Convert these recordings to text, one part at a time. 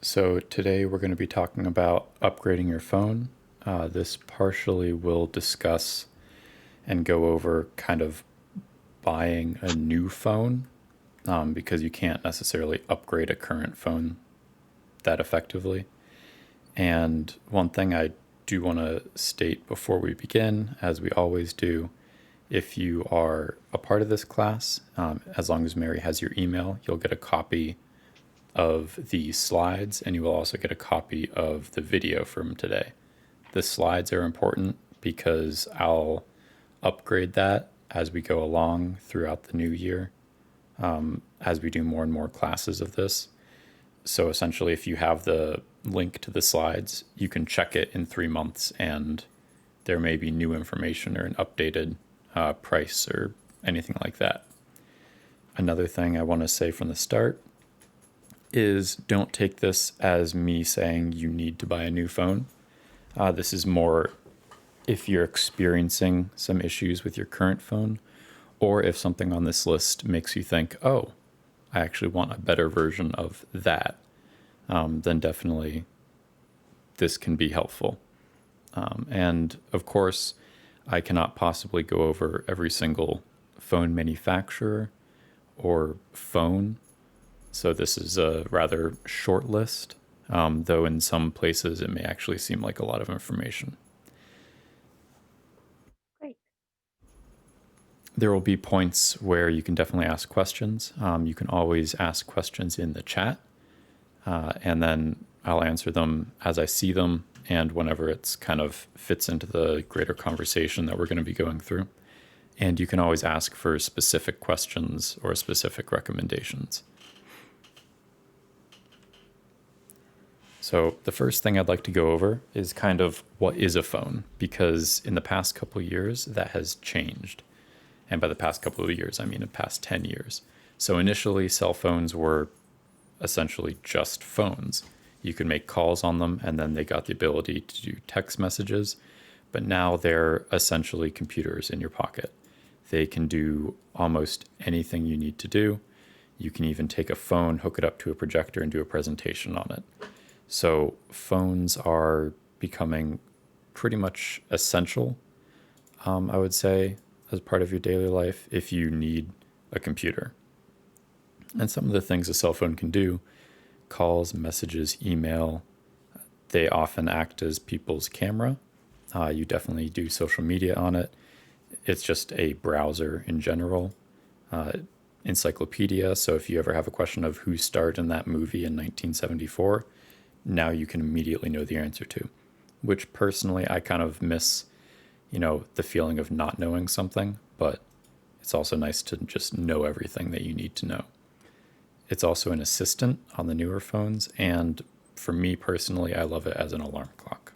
So today we're going to be talking about upgrading your phone. This partially will discuss and go over kind of buying a new phone because you can't necessarily upgrade a current phone that effectively. And one thing I do want to state before we begin, as we always do, if you are a part of this class, as long as Mary has your email, you'll get a copy of the slides, and you will also get a copy of the video from today. The slides are important because I'll upgrade that as we go along throughout the new year, as we do more and more classes of this. So essentially, if you have the link to the slides, you can check it in 3 months, and there may be new information or an updated price or anything like that. Another thing I want to say from the start is don't take this as me saying you need to buy a new phone. This is more if you're experiencing some issues with your current phone, or if something on this list makes you think, oh, I actually want a better version of that, then definitely this can be helpful. And of course, I cannot possibly go over every single phone manufacturer or phone. So this is a rather short list, though in some places it may actually seem like a lot of information. Great. There will be points where you can definitely ask questions. You can always ask questions in the chat, and then I'll answer them as I see them and whenever it's kind of fits into the greater conversation that we're going to be going through. And you can always ask for specific questions or specific recommendations. So the first thing I'd like to go over is kind of what is a phone, because in the past couple of years that has changed. And by the past couple of years, I mean the past 10 years. So initially, cell phones were essentially just phones. You could make calls on them, and then they got the ability to do text messages. But now they're essentially computers in your pocket. They can do almost anything you need to do. You can even take a phone, hook it up to a projector, and do a presentation on it. So phones are becoming pretty much essential, I would say, as part of your daily life if you need a computer. And some of the things a cell phone can do, calls, messages, email, they often act as people's camera. You definitely do social media on it. It's just a browser in general. Encyclopedia, so if you ever have a question of who starred in that movie in 1974, now you can immediately know the answer to, which personally I kind of miss, the feeling of not knowing something, but it's also nice to just know everything that you need to know. It's also an assistant on the newer phones, and for me personally, I love it as an alarm clock.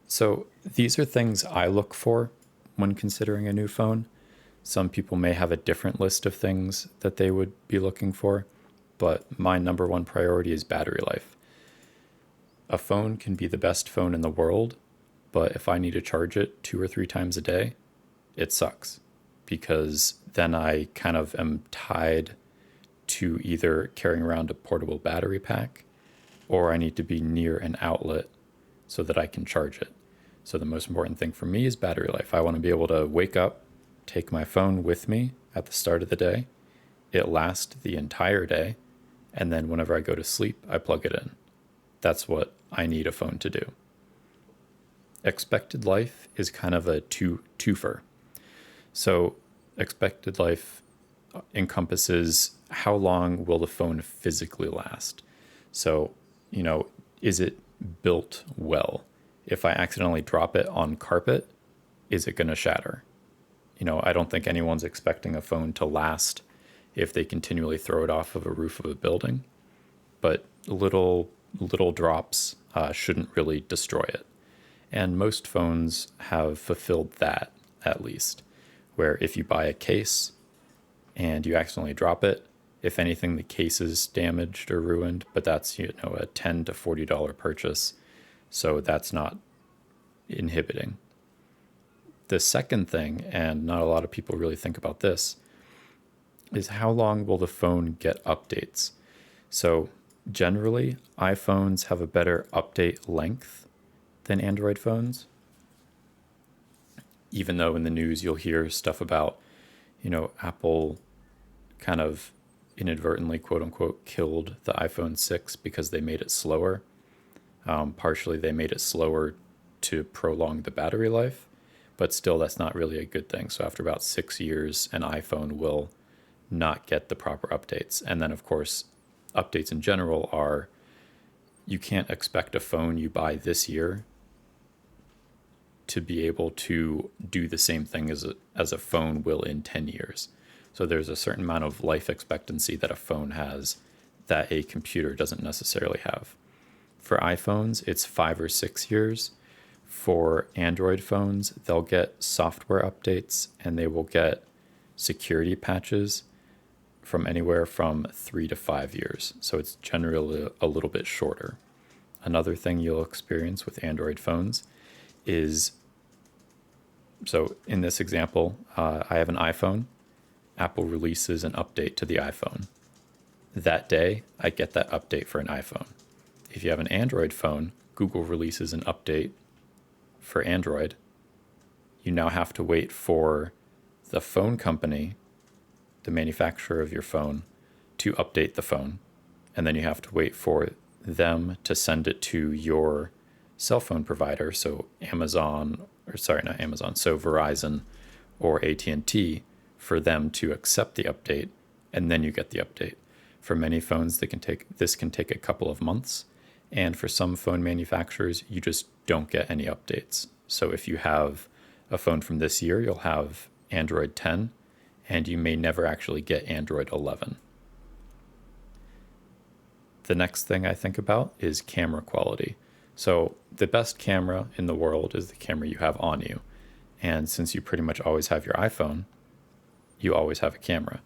So these are things I look for when considering a new phone. Some people may have a different list of things that they would be looking for, but my number one priority is battery life. A phone can be the best phone in the world, but if I need to charge it 2 or 3 times a day, it sucks, because then I kind of am tied to either carrying around a portable battery pack, or I need to be near an outlet so that I can charge it. So the most important thing for me is battery life. I want to be able to wake up, take my phone with me at the start of the day, it lasts the entire day, and then whenever I go to sleep, I plug it in. That's what I need a phone to do. Expected life is kind of a twofer. So expected life encompasses how long will the phone physically last. So, is it built well? If I accidentally drop it on carpet, is it going to shatter? I don't think anyone's expecting a phone to last if they continually throw it off of a roof of a building, but little drops shouldn't really destroy it. And most phones have fulfilled that, at least, where if you buy a case and you accidentally drop it, if anything, the case is damaged or ruined, but that's a $10 to $40 purchase, so that's not inhibiting. The second thing, and not a lot of people really think about this, is how long will the phone get updates? So generally, iPhones have a better update length than Android phones, even though in the news you'll hear stuff about, Apple kind of inadvertently, quote unquote, killed the iPhone 6 because they made it slower. Partially, they made it slower to prolong the battery life, but still, that's not really a good thing. So, after about 6 years, an iPhone will not get the proper updates. And then, of course, updates in general are you can't expect a phone you buy this year to be able to do the same thing as a phone will in 10 years. So there's a certain amount of life expectancy that a phone has that a computer doesn't necessarily have. For iPhones, it's 5 or 6 years. For Android phones, they'll get software updates and they will get security patches from anywhere from 3 to 5 years. So it's generally a little bit shorter. Another thing you'll experience with Android phones is, so in this example, I have an iPhone. Apple releases an update to the iPhone. That day, I get that update for an iPhone. If you have an Android phone, Google releases an update for Android. You now have to wait for the phone company, the manufacturer of your phone, to update the phone. And then you have to wait for them to send it to your cell phone provider, so Amazon, or sorry, not Amazon, so Verizon or AT&T, for them to accept the update, and then you get the update. For many phones, this can take a couple of months, and for some phone manufacturers, you just don't get any updates. So if you have a phone from this year, you'll have Android 10, and you may never actually get Android 11. The next thing I think about is camera quality. So the best camera in the world is the camera you have on you. And since you pretty much always have your iPhone, you always have a camera.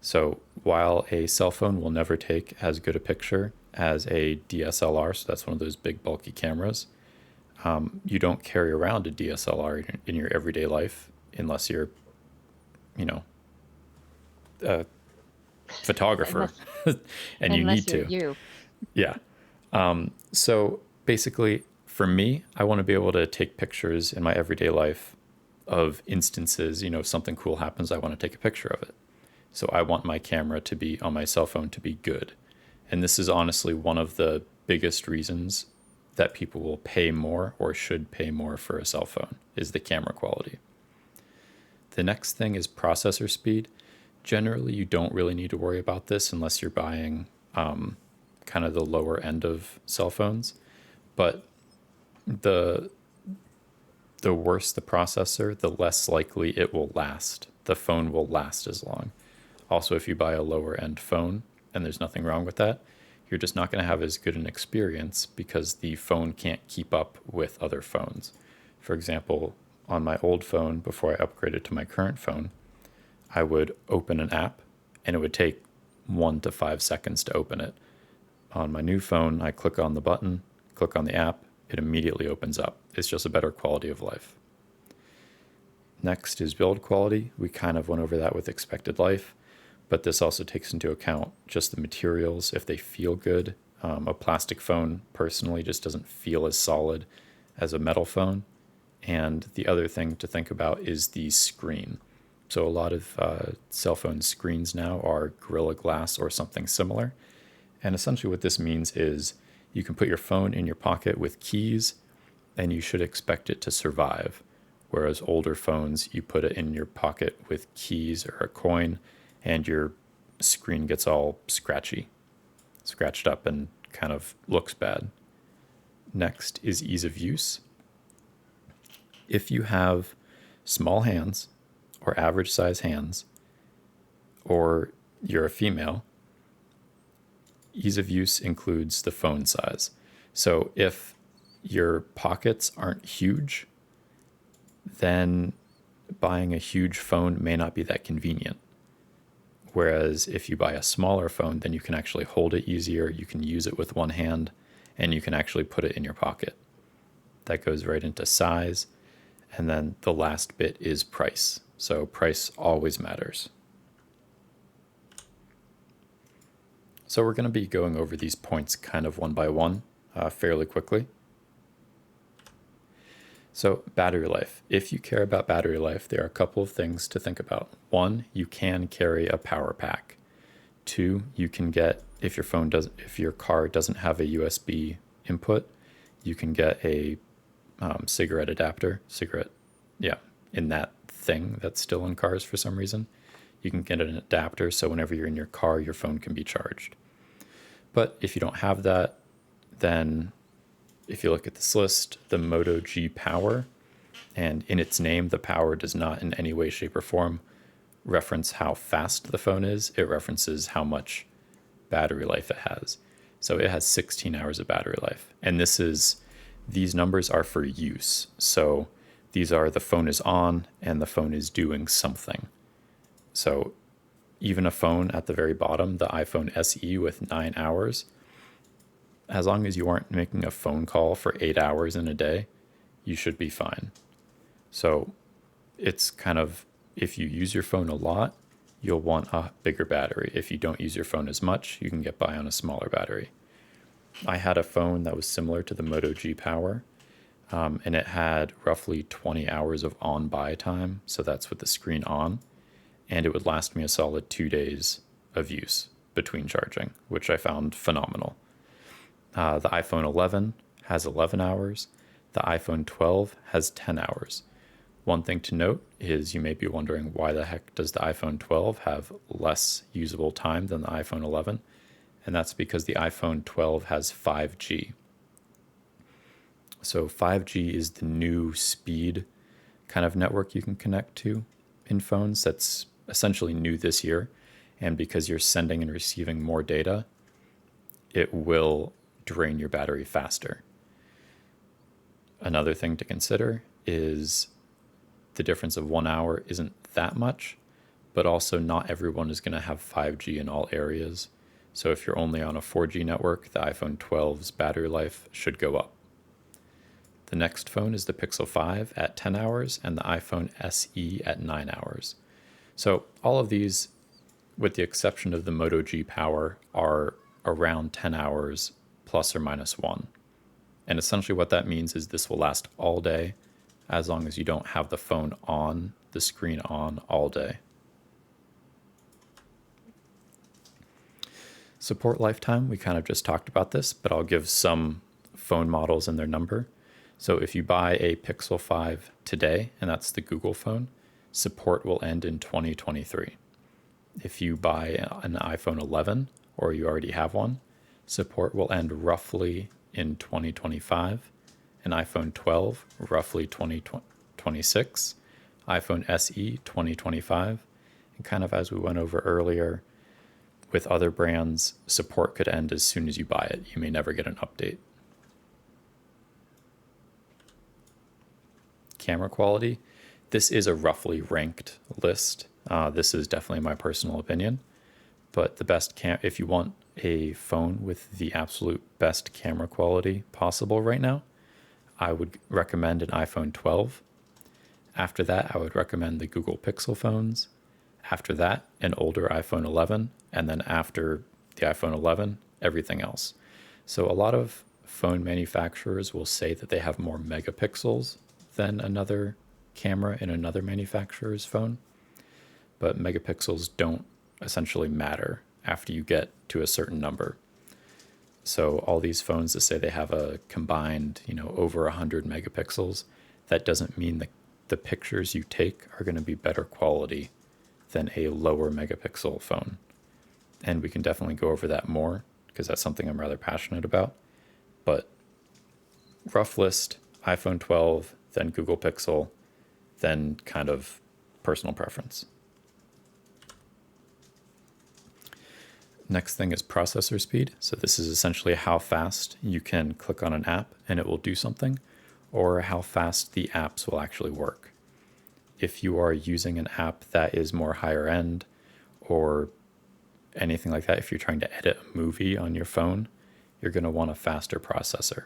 So while a cell phone will never take as good a picture as a DSLR, so that's one of those big bulky cameras, you don't carry around a DSLR in your everyday life unless you're, a photographer and you need Unless you're to. you. Yeah. So basically, for me, I want to be able to take pictures in my everyday life of instances, if something cool happens, I want to take a picture of it. So I want my camera to be on my cell phone to be good. And this is honestly one of the biggest reasons that people will pay more or should pay more for a cell phone is the camera quality. The next thing is processor speed. Generally, you don't really need to worry about this unless you're buying kind of the lower end of cell phones. But the worse the processor, the less likely it will last. The phone will last as long. Also, if you buy a lower end phone, and there's nothing wrong with that, you're just not going to have as good an experience because the phone can't keep up with other phones. For example, on my old phone, before I upgraded to my current phone, I would open an app and it would take 1 to 5 seconds to open it. On my new phone, I click on the button, click on the app, it immediately opens up. It's just a better quality of life. Next is build quality. We kind of went over that with expected life, but this also takes into account just the materials, if they feel good. A plastic phone personally just doesn't feel as solid as a metal phone. And the other thing to think about is the screen. So a lot of cell phone screens now are Gorilla Glass or something similar. And essentially what this means is you can put your phone in your pocket with keys and you should expect it to survive. Whereas older phones, you put it in your pocket with keys or a coin and your screen gets all scratched up and kind of looks bad. Next is ease of use. If you have small hands or average size hands, or you're a female, ease of use includes the phone size. So if your pockets aren't huge, then buying a huge phone may not be that convenient. Whereas if you buy a smaller phone, then you can actually hold it easier, you can use it with one hand, and you can actually put it in your pocket. That goes right into size. And then the last bit is price. So price always matters. So we're going to be going over these points kind of one by one fairly quickly. So battery life. If you care about battery life, there are a couple of things to think about. One, you can carry a power pack. Two, you can get, if your car doesn't have a USB input, you can get a cigarette adapter, in that thing that's still in cars for some reason. You can get an adapter so whenever you're in your car, your phone can be charged. But if you don't have that, then if you look at this list, the Moto G Power, and in its name, the power does not in any way, shape, or form reference how fast the phone is. It references how much battery life it has. So it has 16 hours of battery life. And these numbers are for use. So these are the phone is on and the phone is doing something. So even a phone at the very bottom, the iPhone SE with 9 hours, as long as you aren't making a phone call for 8 hours in a day, you should be fine. So it's kind of, if you use your phone a lot, you'll want a bigger battery. If you don't use your phone as much, you can get by on a smaller battery. I had a phone that was similar to the Moto G Power, and it had roughly 20 hours of on-by time, so that's with the screen on, and it would last me a solid 2 days of use between charging, which I found phenomenal. The iPhone 11 has 11 hours. The iPhone 12 has 10 hours. One thing to note is you may be wondering why the heck does the iPhone 12 have less usable time than the iPhone 11? And that's because the iPhone 12 has 5G. So 5G is the new speed kind of network you can connect to in phones. That's essentially new this year. And because you're sending and receiving more data, it will drain your battery faster. Another thing to consider is the difference of 1 hour isn't that much, but also not everyone is going to have 5G in all areas. So if you're only on a 4G network, the iPhone 12's battery life should go up. The next phone is the Pixel 5 at 10 hours and the iPhone SE at 9 hours. So all of these, with the exception of the Moto G Power, are around 10 hours plus or minus 1. And essentially what that means is this will last all day as long as you don't have the phone on, the screen on all day. Support lifetime, we kind of just talked about this, but I'll give some phone models and their number. So if you buy a Pixel 5 today, and that's the Google phone, support will end in 2023. If you buy an iPhone 11, or you already have one, support will end roughly in 2025, an iPhone 12 roughly 2026, iPhone SE 2025, and kind of as we went over earlier, with other brands, support could end as soon as you buy it. You may never get an update. Camera quality. This is a roughly ranked list. This is definitely my personal opinion. But the best if you want a phone with the absolute best camera quality possible right now, I would recommend an iPhone 12. After that, I would recommend the Google Pixel phones. After that, an older iPhone 11. And then after the iPhone 11, everything else. So a lot of phone manufacturers will say that they have more megapixels than another camera in another manufacturer's phone. But megapixels don't essentially matter after you get to a certain number. So all these phones that say they have a combined, over 100 megapixels, that doesn't mean that the pictures you take are going to be better quality than a lower megapixel phone. And we can definitely go over that more because that's something I'm rather passionate about. But rough list, iPhone 12, then Google Pixel, then kind of personal preference. Next thing is processor speed. So this is essentially how fast you can click on an app and it will do something, or how fast the apps will actually work. If you are using an app that is more higher end or anything like that, if you're trying to edit a movie on your phone, you're going to want a faster processor.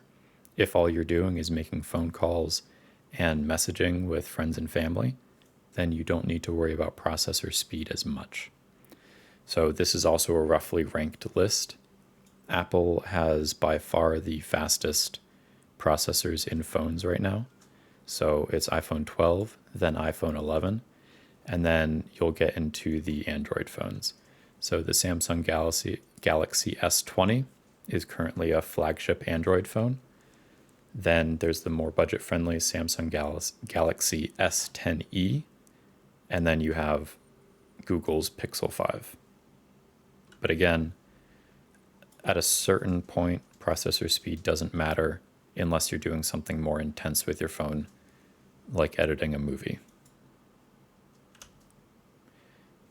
If all you're doing is making phone calls and messaging with friends and family, then you don't need to worry about processor speed as much. So this is also a roughly ranked list. Apple has by far the fastest processors in phones right now. So it's iPhone 12, then iPhone 11, and then you'll get into the Android phones. So the Samsung Galaxy S20 is currently a flagship Android phone. Then there's the more budget-friendly Samsung Galaxy S10e, and then you have Google's Pixel 5. But again, at a certain point, processor speed doesn't matter unless you're doing something more intense with your phone, like editing a movie.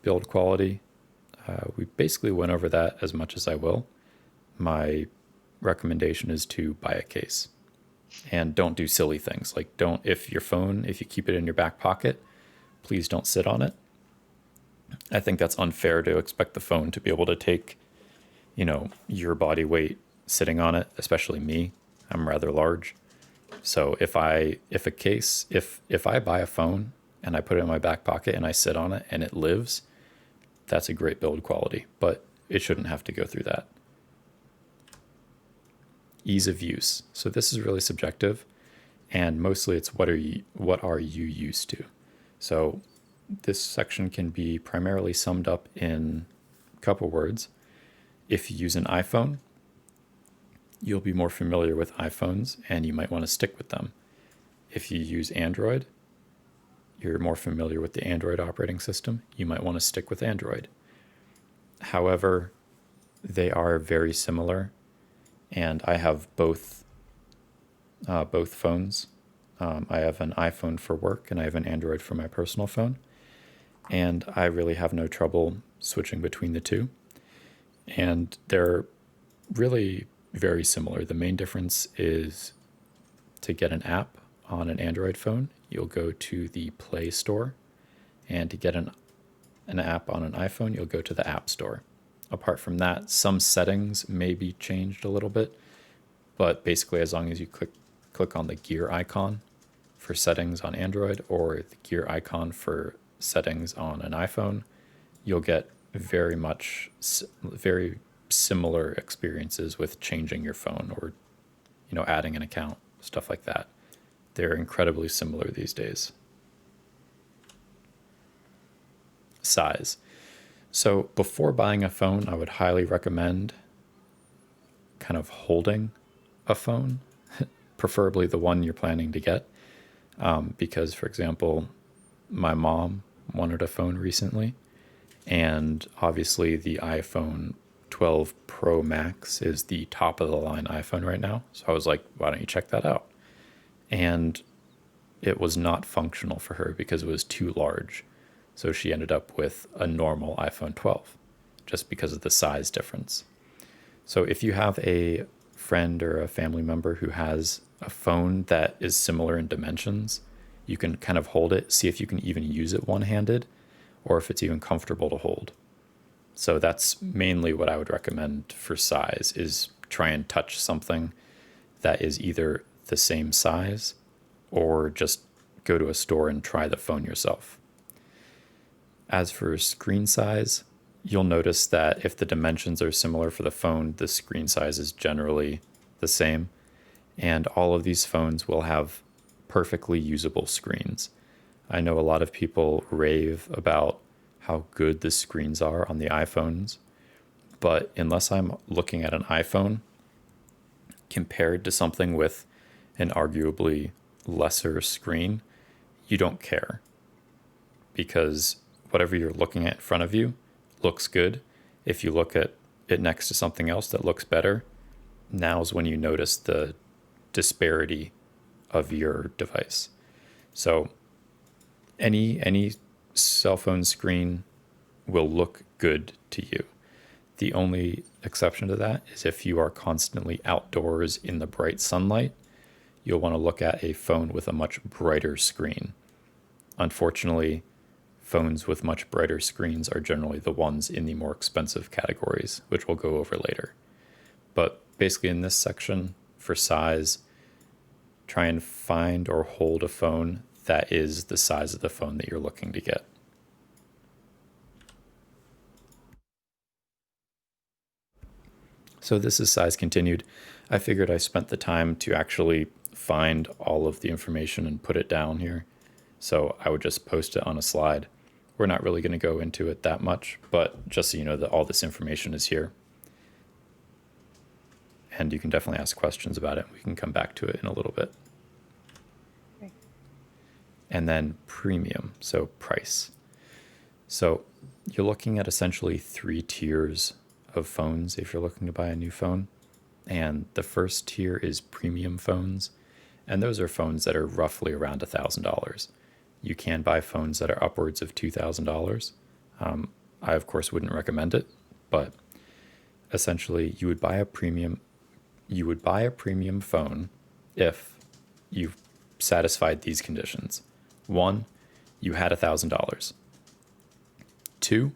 Build quality, we basically went over that as much as I will. My recommendation is to buy a case. And don't do silly things. Like if you keep it in your back pocket, please don't sit on it. I think that's unfair to expect the phone to be able to take, your body weight sitting on it, especially me. I'm rather large. So if I buy a phone and I put it in my back pocket and I sit on it and it lives, that's a great build quality, but it shouldn't have to go through that. Ease of use. So this is really subjective, and mostly it's what are you used to. So this section can be primarily summed up in a couple words. If you use an iPhone, you'll be more familiar with iPhones and you might want to stick with them. If you use Android, you're more familiar with the Android operating system, you might want to stick with Android. However, they are very similar, and I have both phones. I have an iPhone for work and I have an Android for my personal phone, and I really have no trouble switching between the two. And they're really very similar. The main difference is to get an app on an Android phone, you'll go to the Play Store, and to get an app on an iPhone, you'll go to the App Store. Apart from that, some settings may be changed a little bit, but basically as long as you click on the gear icon for settings on Android or the gear icon for settings on an iPhone, you'll get very similar experiences with changing your phone or adding an account, stuff like that. They're incredibly similar these days. Size. So before buying a phone, I would highly recommend kind of holding a phone, preferably the one you're planning to get. Because, for example, my mom wanted a phone recently, and obviously the iPhone 12 Pro Max is the top of the line iPhone right now. So I was like, why don't you check that out? And it was not functional for her because it was too large. So she ended up with a normal iPhone 12 just because of the size difference. So if you have a friend or a family member who has a phone that is similar in dimensions, you can kind of hold it, see if you can even use it one-handed or if it's even comfortable to hold. So that's mainly what I would recommend for size, is try and touch something that is either the same size or just go to a store and try the phone yourself. As for screen size, you'll notice that if the dimensions are similar for the phone, the screen size is generally the same. And all of these phones will have perfectly usable screens. I know a lot of people rave about how good the screens are on the iPhones, but unless I'm looking at an iPhone compared to something with an arguably lesser screen, you don't care, because whatever you're looking at in front of you looks good. If you look at it next to something else that looks better, now's when you notice the disparity of your device. So any cell phone screen will look good to you. The only exception to that is if you are constantly outdoors in the bright sunlight, you'll want to look at a phone with a much brighter screen. Unfortunately, phones with much brighter screens are generally the ones in the more expensive categories, which we'll go over later. But basically in this section, for size, try and find or hold a phone that is the size of the phone that you're looking to get. So this is size continued. I figured I spent the time to actually find all of the information and put it down here. So I would just post it on a slide. We're not really going to go into it that much, but just so you know that all this information is here. And you can definitely ask questions about it. We can come back to it in a little bit. Okay. And then premium, so price. So you're looking at essentially 3 tiers of phones if you're looking to buy a new phone. And the first tier is premium phones. And those are phones that are roughly around $1,000. You can buy phones that are upwards of $2,000. I, of course, wouldn't recommend it, but essentially you would buy a premium phone if you've satisfied these conditions. 1, you had $1,000. 2,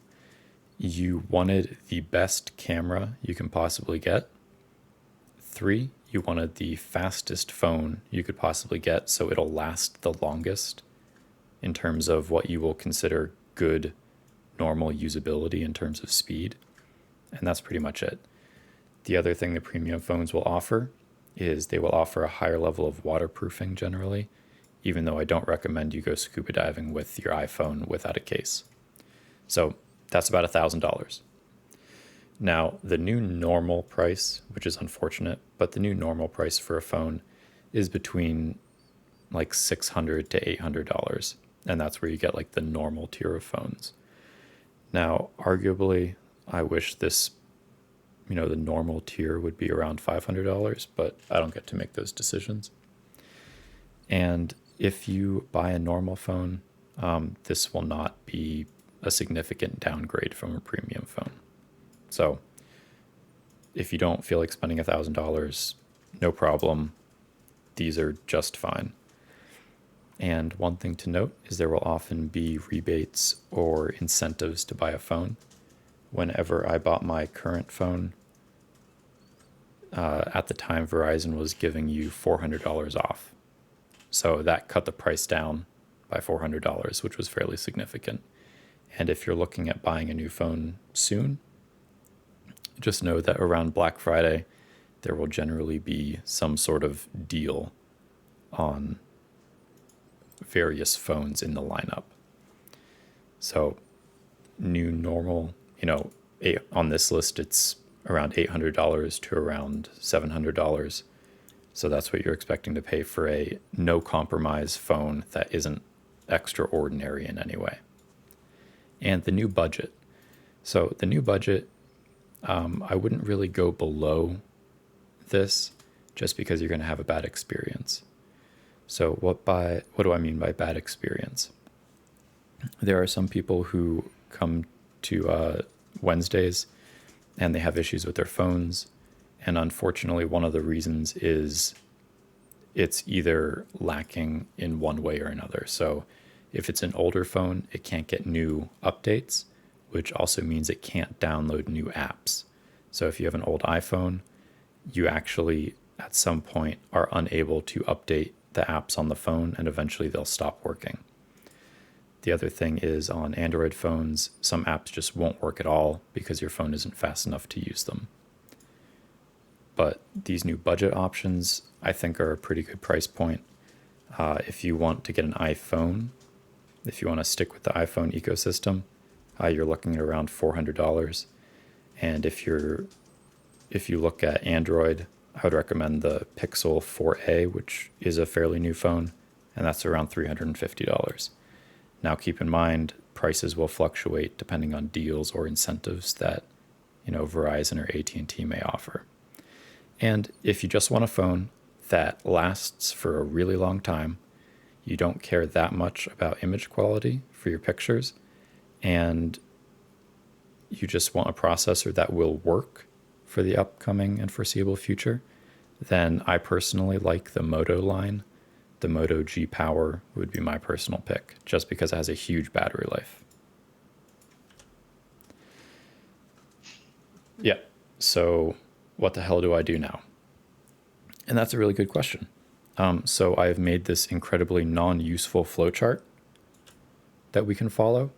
you wanted the best camera you can possibly get. 3, you wanted the fastest phone you could possibly get so it'll last the longest in terms of what you will consider good normal usability in terms of speed. And that's pretty much it. The other thing the premium phones will offer is they will offer a higher level of waterproofing generally, even though I don't recommend you go scuba diving with your iPhone without a case. So that's about $1,000. Now, the new normal price, which is unfortunate, but the new normal price for a phone is between like $600 to $800. And that's where you get like the normal tier of phones. Now, arguably, I wish this, the normal tier would be around $500, but I don't get to make those decisions. And if you buy a normal phone, this will not be a significant downgrade from a premium phone. So if you don't feel like spending $1,000, no problem. These are just fine. And one thing to note is there will often be rebates or incentives to buy a phone. Whenever I bought my current phone, at the time Verizon was giving you $400 off. So that cut the price down by $400, which was fairly significant. And if you're looking at buying a new phone soon, just know that around Black Friday, there will generally be some sort of deal on various phones in the lineup. So new normal, on this list, it's around $800 to around $700. So that's what you're expecting to pay for a no compromise phone that isn't extraordinary in any way. And the new budget. So the new budget, I wouldn't really go below this just because you're going to have a bad experience. So what do I mean by bad experience? There are some people who come to Wednesdays and they have issues with their phones. And unfortunately, one of the reasons is it's either lacking in one way or another. So if it's an older phone, it can't get new updates, which also means it can't download new apps. So if you have an old iPhone, you actually at some point are unable to update the apps on the phone, and eventually they'll stop working. The other thing is on Android phones, some apps just won't work at all because your phone isn't fast enough to use them. But these new budget options, I think, are a pretty good price point. If you want to get an iPhone, if you want to stick with the iPhone ecosystem, you're looking at around $400. And if you look at Android, I would recommend the Pixel 4a, which is a fairly new phone, and that's around $350. Now, keep in mind, prices will fluctuate depending on deals or incentives that, Verizon or AT&T may offer. And if you just want a phone that lasts for a really long time, you don't care that much about image quality for your pictures, and you just want a processor that will work for the upcoming and foreseeable future, then I personally like the Moto line. The Moto G Power would be my personal pick, just because it has a huge battery life. Yeah, so what the hell do I do now? And that's a really good question. So I have made this incredibly non-useful flowchart that we can follow.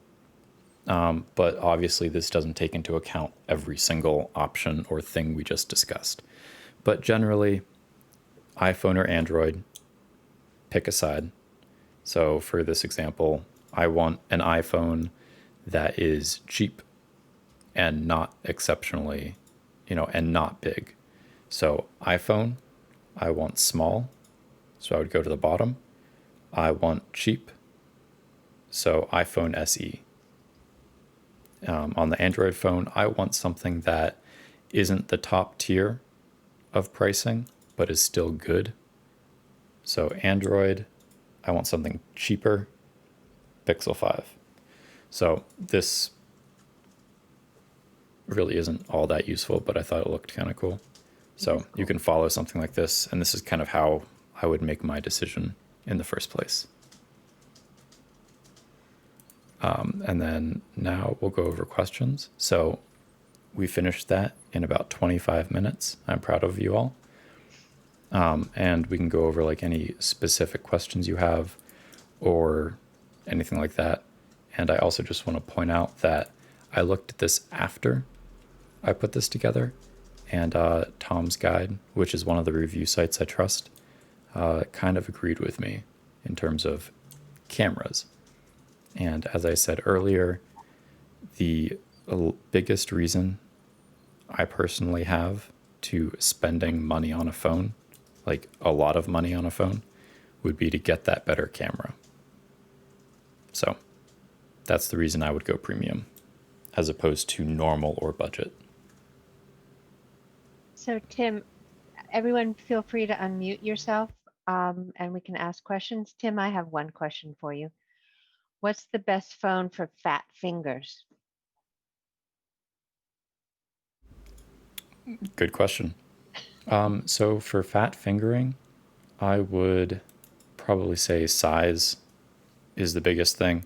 But obviously, this doesn't take into account every single option or thing we just discussed. But generally, iPhone or Android, pick a side. So for this example, I want an iPhone that is cheap and not exceptionally, and not big. So iPhone, I want small. So I would go to the bottom. I want cheap. So iPhone SE. On the Android phone, I want something that isn't the top tier of pricing, but is still good. So Android, I want something cheaper, Pixel 5. So this really isn't all that useful, but I thought it looked kind of cool. So Cool. you can follow something like this, and this is kind of how I would make my decision in the first place. And then now we'll go over questions. So we finished that in about 25 minutes. I'm proud of you all. And we can go over like any specific questions you have or anything like that. And I also just want to point out that I looked at this after I put this together, and Tom's Guide, which is one of the review sites I trust, kind of agreed with me in terms of cameras. And as I said earlier, the biggest reason I personally have to spending money on a phone, like a lot of money on a phone, would be to get that better camera. So that's the reason I would go premium as opposed to normal or budget. So Tim, everyone feel free to unmute yourself and we can ask questions. Tim, I have one question for you. What's the best phone for fat fingers? Good question. So for fat fingering, I would probably say size is the biggest thing.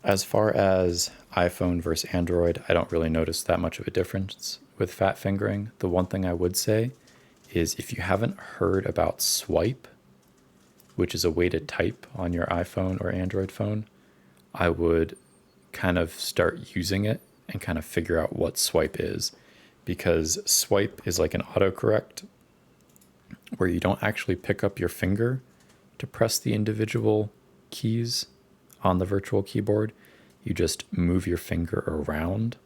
As far as iPhone versus Android, I don't really notice that much of a difference with fat fingering. The one thing I would say is if you haven't heard about Swipe, which is a way to type on your iPhone or Android phone, I would kind of start using it and kind of figure out what Swipe is. Because Swipe is like an autocorrect where you don't actually pick up your finger to press the individual keys on the virtual keyboard. You just move your finger around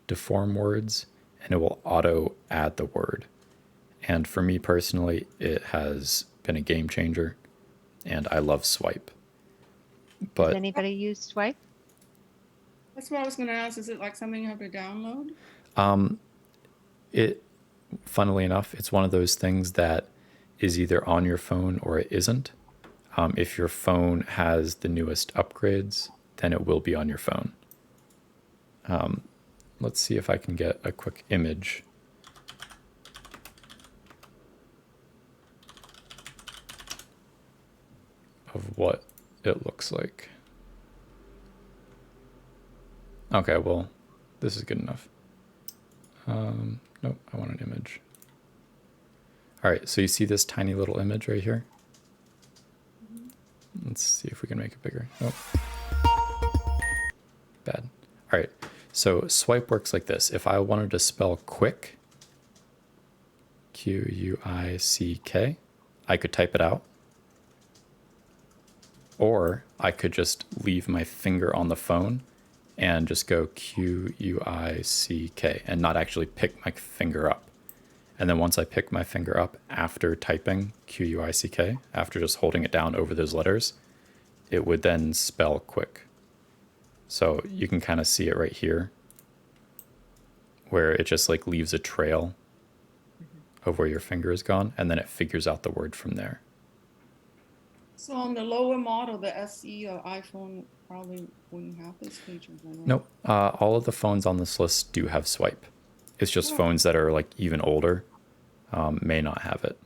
to form words and it will auto add the word. And for me personally, it has been a game changer and I love Swipe. Does But anybody use Swipe? That's what I was going to ask. Is it like something you have to download? it, funnily enough, it's one of those things that is either on your phone or it isn't. If your phone has the newest upgrades, then it will be on your phone. Let's see if I can get a quick image. Of what it looks like. Okay, well, this is good enough. Nope, I want an image. All right, so you see this tiny little image right here? Let's see if we can make it bigger. Nope. Bad. All right, so Swipe works like this. If I wanted to spell quick, Quick, I could type it out. Or I could just leave my finger on the phone and just go Quick and not actually pick my finger up. And then once I pick my finger up after typing Quick, after just holding it down over those letters, it would then spell quick. So you can kind of see it right here where it just like leaves a trail of where your finger is gone, and then it figures out the word from there. So on the lower model, the SE or iPhone probably wouldn't have this feature. Then, right? Nope. All of the phones on this list do have Swipe. It's just phones that are like even older may not have it.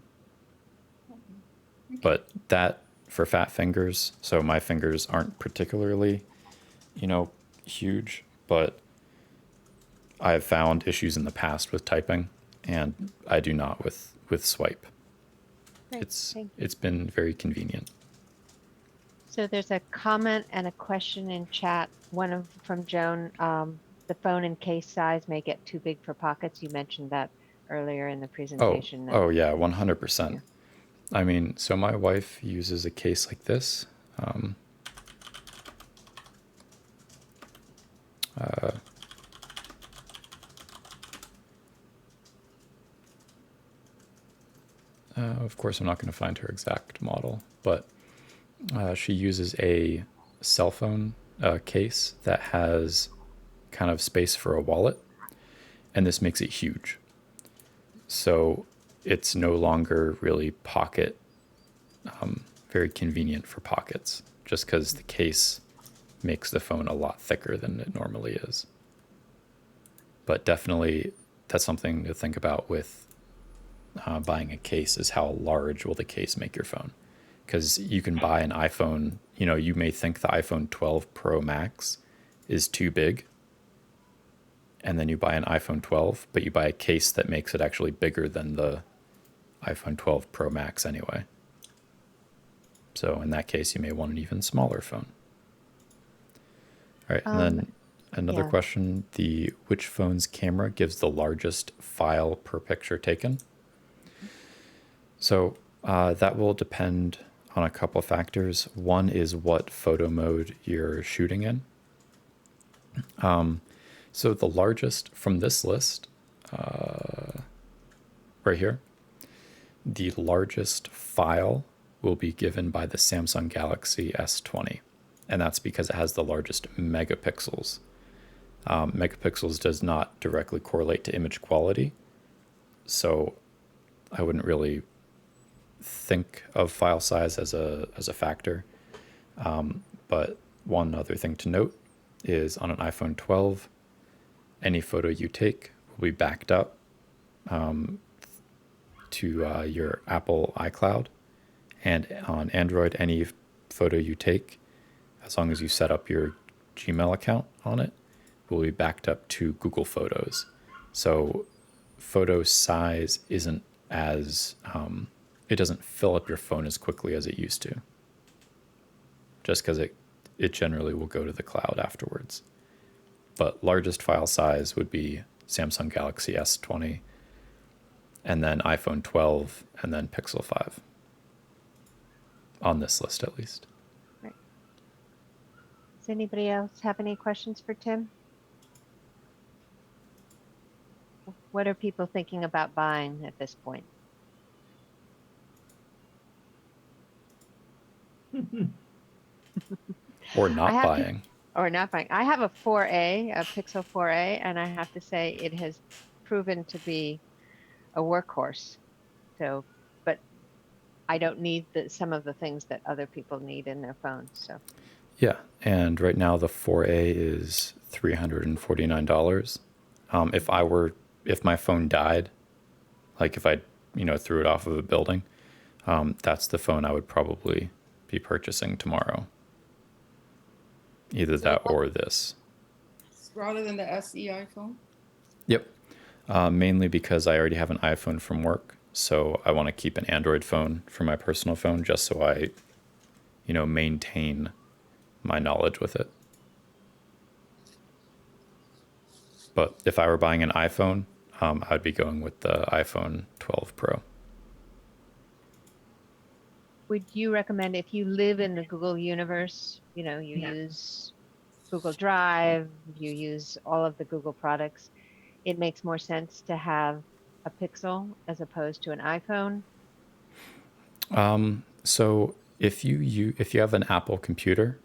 But that for fat fingers, so my fingers aren't particularly, huge, but I've found issues in the past with typing, and I do not with Swipe. Great, thank you. It's been very convenient. So there's a comment and a question in chat. From Joan. The phone and case size may get too big for pockets. You mentioned that earlier in the Oh, presentation. oh yeah, Yeah. 100%. I mean, so my wife uses a case like this. Uh, of course, I'm not going to find her exact model, but she uses a cell phone case that has kind of space for a wallet, and this makes it huge. So it's no longer really very convenient for pockets, just because the case makes the phone a lot thicker than it normally is. But definitely, that's something to think about with buying a case, is how large will the case make your phone. Because you can buy an iPhone, you may think the iPhone 12 Pro Max is too big, and then you buy an iPhone 12, but you buy a case that makes it actually bigger than the iPhone 12 Pro Max anyway. So in that case, you may want an even smaller phone. All right, and then another yeah. question, which phone's camera gives the largest file per picture taken? So that will depend on a couple of factors. One is what photo mode you're shooting in. So the largest from this list, right here, the largest file will be given by the Samsung Galaxy S20. And that's because it has the largest megapixels. Megapixels does not directly correlate to image quality. So I wouldn't really think of file size as a factor. But one other thing to note is on an iPhone 12, any photo you take will be backed up to your Apple iCloud. And on Android, any photo you take, as long as you set up your Gmail account on it, will be backed up to Google Photos. So photo size isn't as, it doesn't fill up your phone as quickly as it used to, just because it generally will go to the cloud afterwards. But largest file size would be Samsung Galaxy S20, and then iPhone 12, and then Pixel 5. On this list, at least. Right. Does anybody else have any questions for Tim? What are people thinking about buying at this point? Or not buying. Or not buying. I have a 4A, a Pixel 4A, and I have to say it has proven to be a workhorse. So, but I don't need some of the things that other people need in their phones. So, Yeah, and right now the 4A is $349. If my phone died, like if I, threw it off of a building, that's the phone I would probably be purchasing tomorrow. Either that or this. Rather than the SE iPhone? Yep. Mainly because I already have an iPhone from work, so I want to keep an Android phone for my personal phone just so I, maintain my knowledge with it. But if I were buying an iPhone, I'd be going with the iPhone 12 Pro. would you recommend if you live in the Google universe, you use Google Drive, you use all of the Google products, it makes more sense to have a Pixel as opposed to an iPhone? So if you have an Apple computer,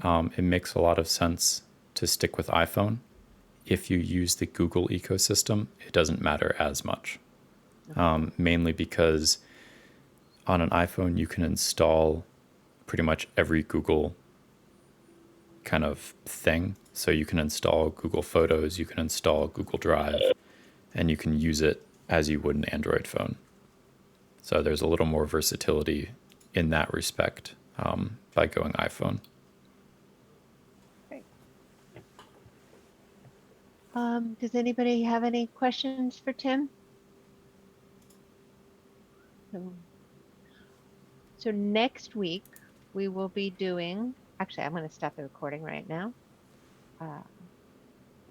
it makes a lot of sense to stick with iPhone. If you use the Google ecosystem, it doesn't matter as much. Mainly because on an iPhone you can install pretty much every Google kind of thing. So you can install Google Photos, you can install Google Drive, and you can use it as you would an Android phone. So there's a little more versatility in that respect by going iPhone. Great. Does anybody have any questions for Tim? So next week, we will be doing, actually, I'm going to stop the recording right now.